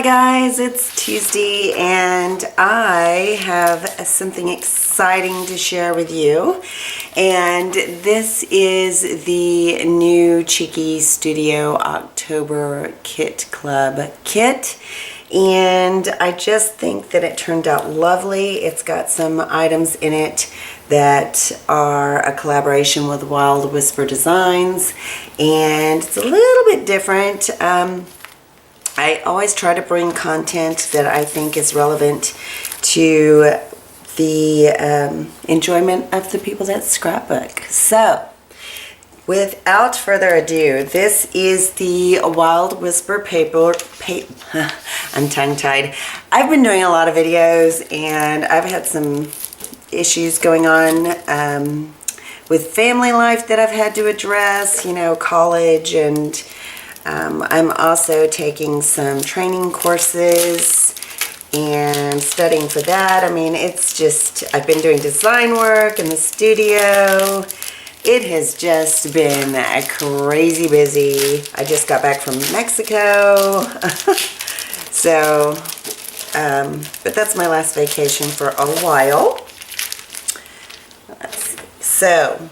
Hi guys, it's Tuesday and I have something exciting to share with you, and this is the new Cheeky Studio October Kit Club kit, and I just think that it turned out lovely. It's got some items in it that are a collaboration with Wild Whisper Designs, and it's a little bit different. I always try to bring content that I think is relevant to the enjoyment of the people that scrapbook. So, without further ado, this is the Wild Whisper paper. I'm tongue-tied. I've been doing a lot of videos, and I've had some issues going on with family life that I've had to address, you know, college, and I'm also taking some training courses and studying for that. I mean, it's just, I've been doing design work in the studio. It has just been crazy busy. I just got back from Mexico. So, but that's my last vacation for a while. Let's see. So,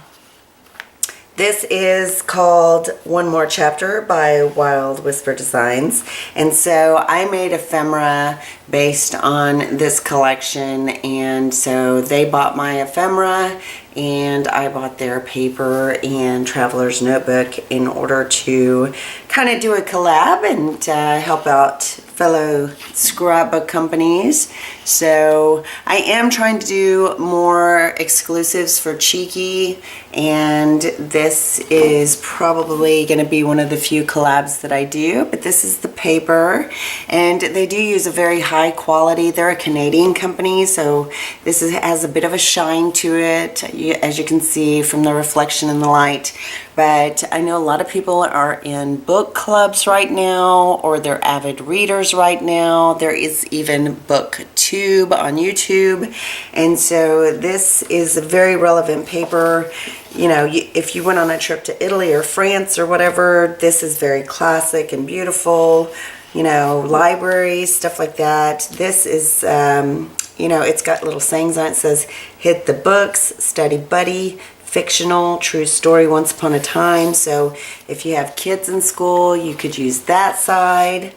this is called One More Chapter by Wild Whisper Designs, and so I made ephemera based on this collection, and so they bought my ephemera and I bought their paper and traveler's notebook in order to kind of do a collab and help out fellow scrapbook companies. So I am trying to do more exclusives for Cheeky, and this is probably going to be one of the few collabs that I do. But this is the paper, and they do use a very high quality. They're a Canadian company, so this has a bit of a shine to it, as you can see from the reflection in the light. But I know a lot of people are in book clubs right now, or they're avid readers right now. There is even BookTube on YouTube, and so this is a very relevant paper. You know, if you went on a trip to Italy or France or whatever, this is very classic and beautiful. You know, libraries, stuff like that. This is, you know, it's got little sayings on it. It says, hit the books, study buddy, fictional, true story, once upon a time. So if you have kids in school, you could use that side.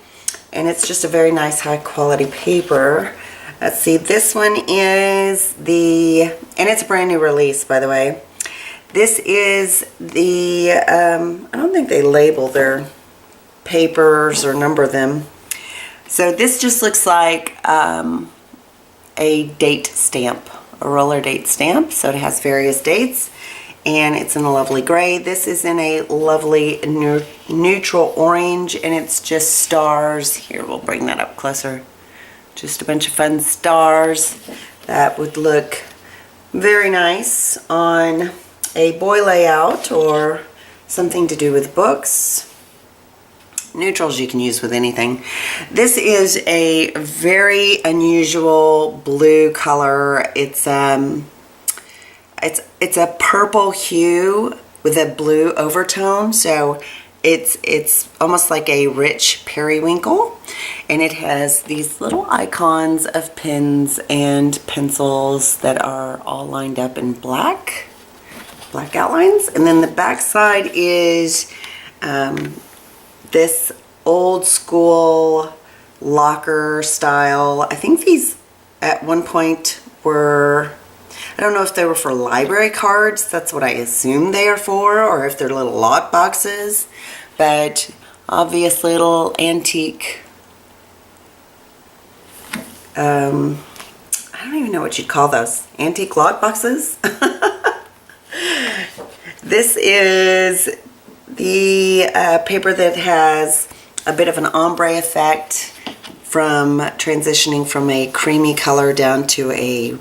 And it's just a very nice high quality paper. Let's see, this one is the, and it's a brand new release, by the way. This is the, I don't think they label their papers or number them. So this just looks like a date stamp, a roller date stamp. So it has various dates, and it's in a lovely gray. This is in a lovely neutral orange, and it's just stars. Here, we'll bring that up closer. Just a bunch of fun stars that would look very nice on a boy layout or something to do with books. Neutrals you can use with anything. This is a very unusual blue color. It's a purple hue with a blue overtone, so it's almost like a rich periwinkle, and it has these little icons of pens and pencils that are all lined up in black outlines. And then the back side is this old school locker style. I think these at one point were, I don't know if they were for library cards. That's what I assume they are for, or if they're little lock boxes. But obviously little antique, I don't even know what you'd call those. Antique lock boxes? This is the paper that has a bit of an ombre effect from transitioning from a creamy color down to a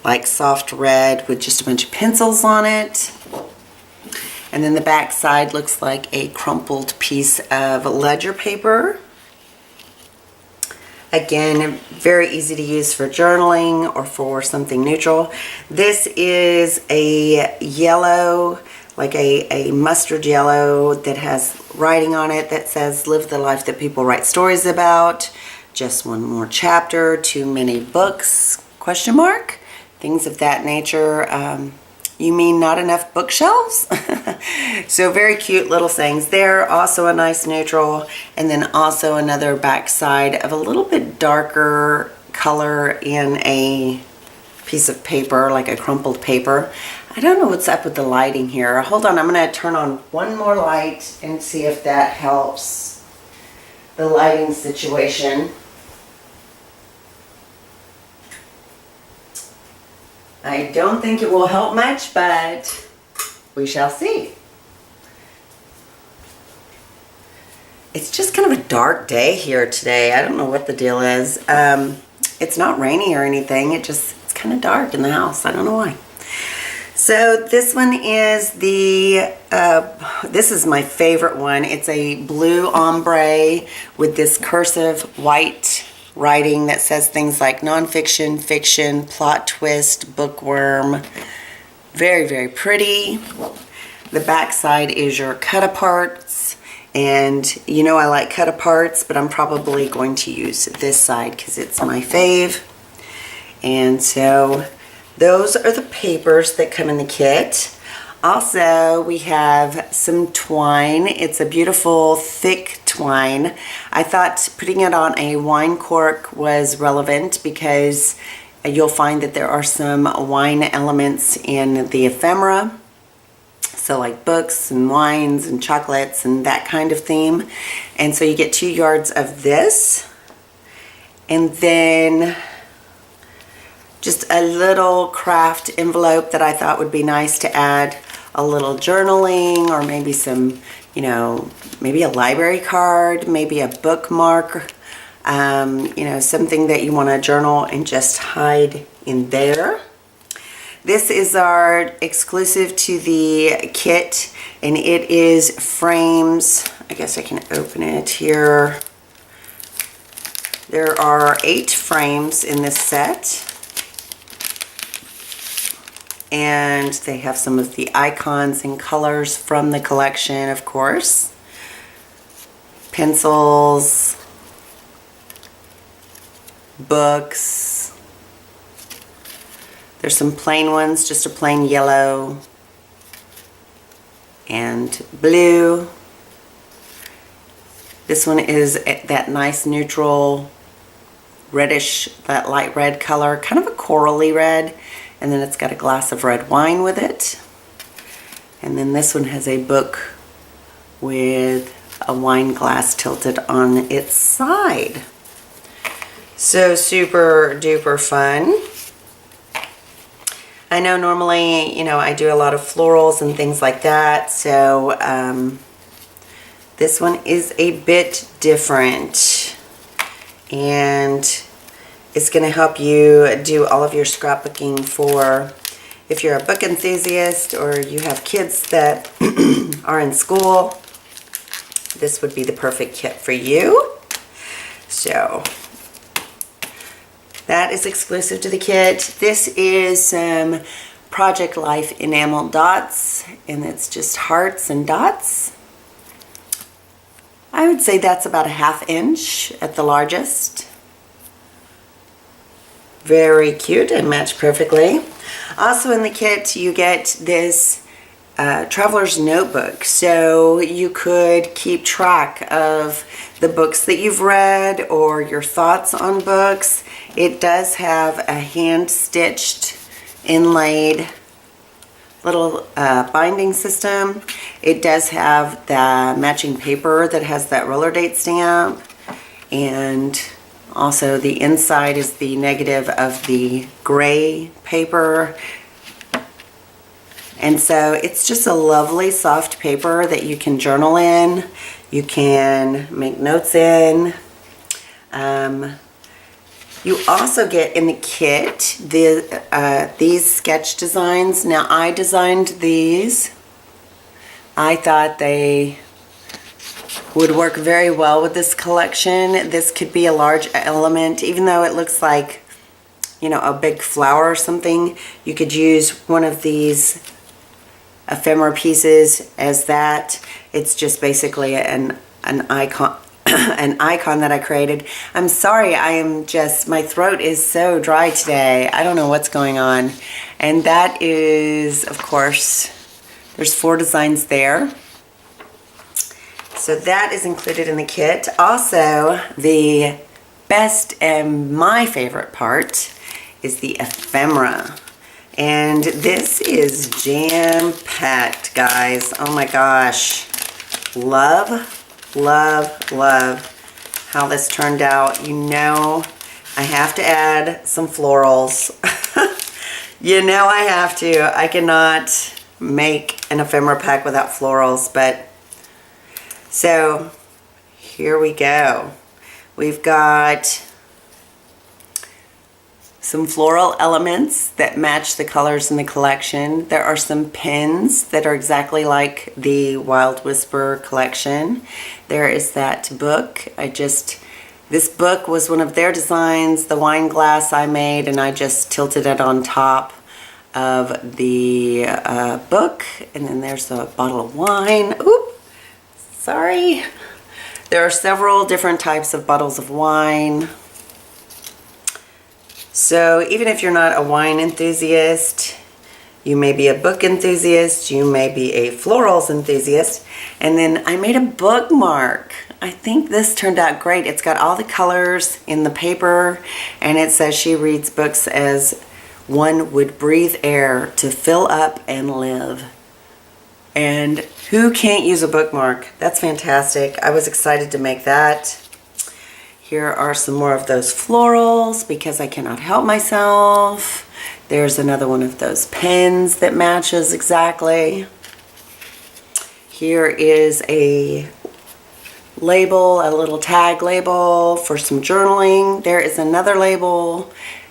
like soft red with just a bunch of pencils on it. And then the back side looks like a crumpled piece of ledger paper. Again, very easy to use for journaling or for something neutral. This is a yellow, like a mustard yellow that has writing on it that says, live the life that people write stories about. just one more chapter, too many books, question mark, things of that nature. You mean not enough bookshelves? So very cute little sayings there. Also a nice neutral, and then also another back side of a little bit darker color in a piece of paper, like a crumpled paper. I don't know what's up with the lighting here. Hold on, I'm gonna turn on one more light and see if that helps the lighting situation. I don't think it will help much, but we shall see. It's just kind of a dark day here today. I don't know what the deal is. It's not rainy or anything. It's kind of dark in the house. I don't know why. So this one is this is my favorite one. It's a blue ombre with this cursive white writing that says things like nonfiction, fiction, plot twist, bookworm. Very, very pretty. The back side is your cut-aparts. And you know I like cut-aparts, but I'm probably going to use this side because it's my fave. And so those are the papers that come in the kit. Also, we have some twine. It's a beautiful, thick twine. I thought putting it on a wine cork was relevant because you'll find that there are some wine elements in the ephemera. So like books and wines and chocolates and that kind of theme. And so you get 2 yards of this. And then just a little craft envelope that I thought would be nice to add a little journaling, or maybe some, you know, maybe a library card, maybe a bookmark, you know, something that you want to journal and just hide in there. This is our exclusive to the kit, and it is frames. I guess I can open it here. There are 8 frames in this set. And they have some of the icons and colors from the collection, of course. Pencils, books. There's some plain ones, just a plain yellow and blue. This one is that nice neutral reddish, that light red color, kind of a corally red. And then it's got a glass of red wine with it. And then this one has a book with a wine glass tilted on its side. So super duper fun. I know normally, you know, I do a lot of florals and things like that. So this one is a bit different. And it's going to help you do all of your scrapbooking for if you're a book enthusiast or you have kids that are in school. This would be the perfect kit for you. So that is exclusive to the kit. This is some Project Life enamel dots, and it's just hearts and dots. I would say that's about a 1/2 inch at the largest. Very cute and match perfectly. Also in the kit you get this traveler's notebook, so you could keep track of the books that you've read or your thoughts on books. It does have a hand-stitched, inlaid little binding system. It does have the matching paper that has that roller date stamp, and also the inside is the negative of the gray paper. And so it's just a lovely soft paper that you can journal in, you can make notes in. You also get in the kit these sketch designs. Now I designed these. I thought they would work very well with this collection. This could be a large element, even though it looks like, you know, a big flower or something. You could use one of these ephemera pieces as that. It's just basically an icon, an icon that I created. I'm sorry, my throat is so dry today. I don't know what's going on. And that is, of course, there's 4 designs there. So that is included in the kit. Also, the best and my favorite part is the ephemera. And this is jam-packed, guys. Oh my gosh. Love, love, love how this turned out. You know, I have to add some florals. You know I have to. I cannot make an ephemera pack without florals, but so here we go. We've got some floral elements that match the colors in the collection. There are some pins that are exactly like the Wild Whisper collection. There is that book. This book was one of their designs, the wine glass I made, and I just tilted it on top of the book. And then there's a bottle of wine. Oop, sorry. There are several different types of bottles of wine. So even if you're not a wine enthusiast, you may be a book enthusiast, you may be a florals enthusiast. And then I made a bookmark. I think this turned out great. It's got all the colors in the paper, and it says she reads books as one would breathe air to fill up and live. And who can't use a bookmark? That's fantastic. I was excited to make that. Here are some more of those florals because I cannot help myself. There's another one of those pens that matches exactly. Here is a label, a little tag label for some journaling. There is another label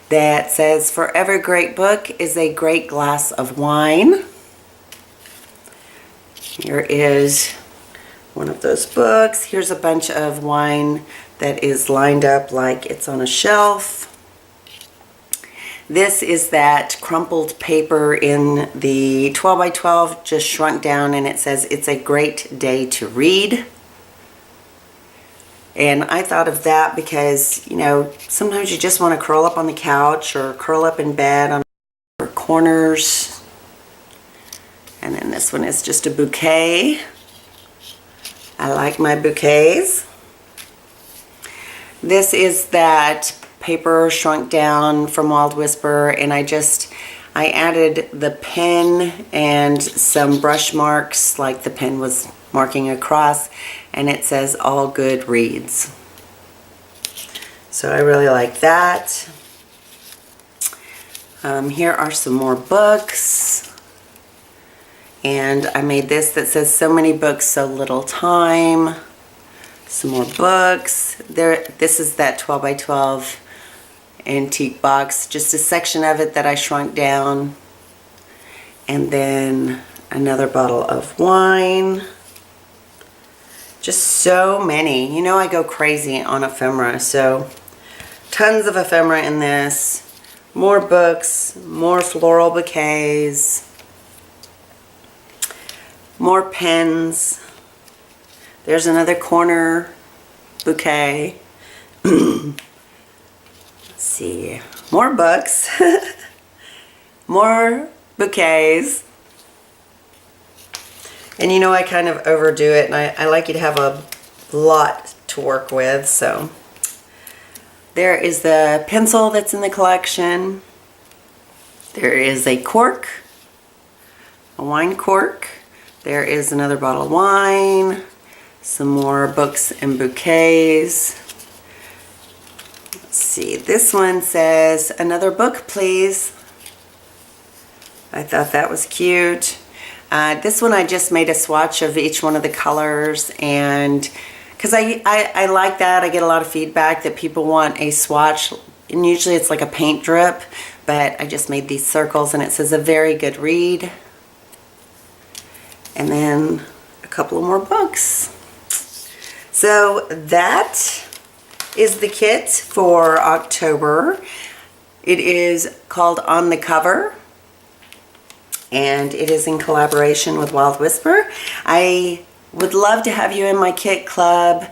that says, "For every great book is a great glass of wine." Here is one of those books. Here's a bunch of wine that is lined up like it's on a shelf. This is that crumpled paper in the 12 by 12, just shrunk down, and it says, "It's a great day to read." And I thought of that because, you know, sometimes you just want to curl up on the couch or curl up in bed on corners. And then this one is just a bouquet. I like my bouquets. This is that paper shrunk down from Wild Whisper, and I added the pen and some brush marks, like the pen was marking across, and it says "All Good Reads." So I really like that. Here are some more books. And I made this that says "So many books, so little time." Some more books. This is that 12 by 12 antique box. Just a section of it that I shrunk down. And then another bottle of wine. Just so many. You know I go crazy on ephemera, so tons of ephemera in this. More books, more floral bouquets, more pens. There's another corner bouquet. Let's see, more books, more bouquets. And you know I kind of overdo it, and I like you to have a lot to work with, so. There is the pencil that's in the collection. There is a cork, a wine cork. There is another bottle of wine. Some more books and bouquets. Let's see, this one says, "Another book, please." I thought that was cute. This one I just made a swatch of each one of the colors, and because I like that. I get a lot of feedback that people want a swatch, and usually it's like a paint drip, but I just made these circles, and it says "A very good read." And then a couple of more books. So that is the kit for October. It is called On the Cover, and it is in collaboration with Wild Whisper. I would love to have you in my kit club.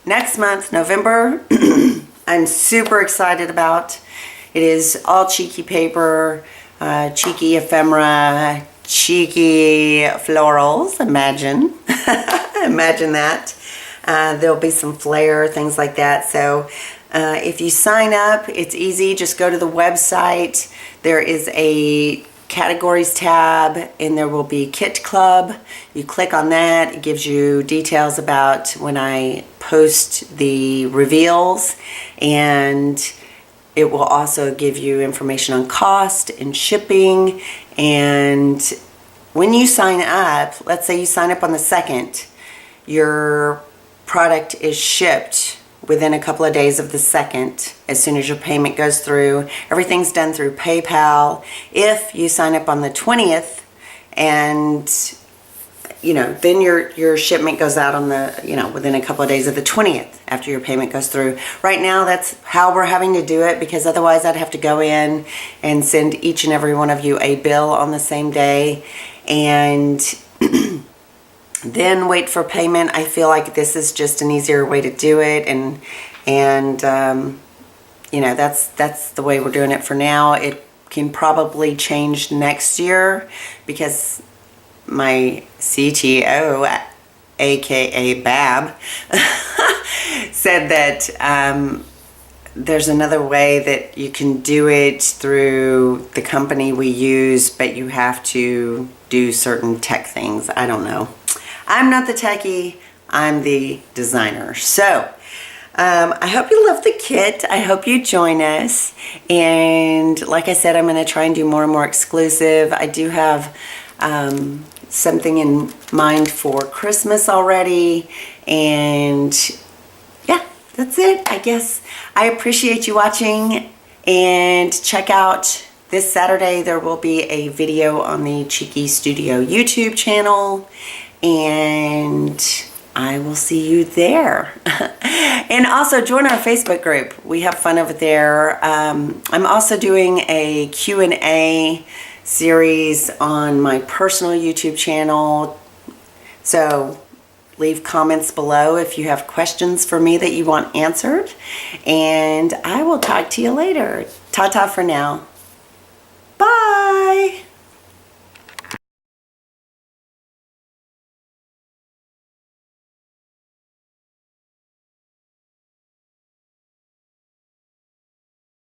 next month, November, I'm super excited about. It is all cheeky paper, cheeky ephemera, cheeky florals, imagine. Imagine that. There'll be some flair, things like that. So if you sign up, it's easy. Just go to the website. There is a categories tab and there will be Kit Club. You click on that. It gives you details about when I post the reveals, and it will also give you information on cost and shipping. And when you sign up, let's say you sign up on the 2nd, your product is shipped within a couple of days of the 2nd, as soon as your payment goes through. Everything's done through PayPal. If you sign up on the 20th, and then your shipment goes out on the, within a couple of days of the 20th after your payment goes through. Right now, that's how we're having to do it, because otherwise I'd have to go in and send each and every one of you a bill on the same day, and then wait for payment. I feel like this is just an easier way to do it, and that's the way we're doing it for now. It can probably change next year, because my CTO, aka Bab, said that there's another way that you can do it through the company we use, but you have to do certain tech things. I don't know. I'm not the techie, I'm the designer. So I hope you love the kit. I hope you join us. And like I said, I'm going to try and do more and more exclusive. I do have something in mind for Christmas already. And yeah, that's it, I guess. I appreciate you watching, and check out this Saturday. There will be a video on the Cheeky Studio YouTube channel, and I will see you there. And also join our Facebook group. We have fun over there. I'm also doing a Q&A series on my personal YouTube channel. So leave comments below if you have questions for me that you want answered. And I will talk to you later. Ta-ta for now.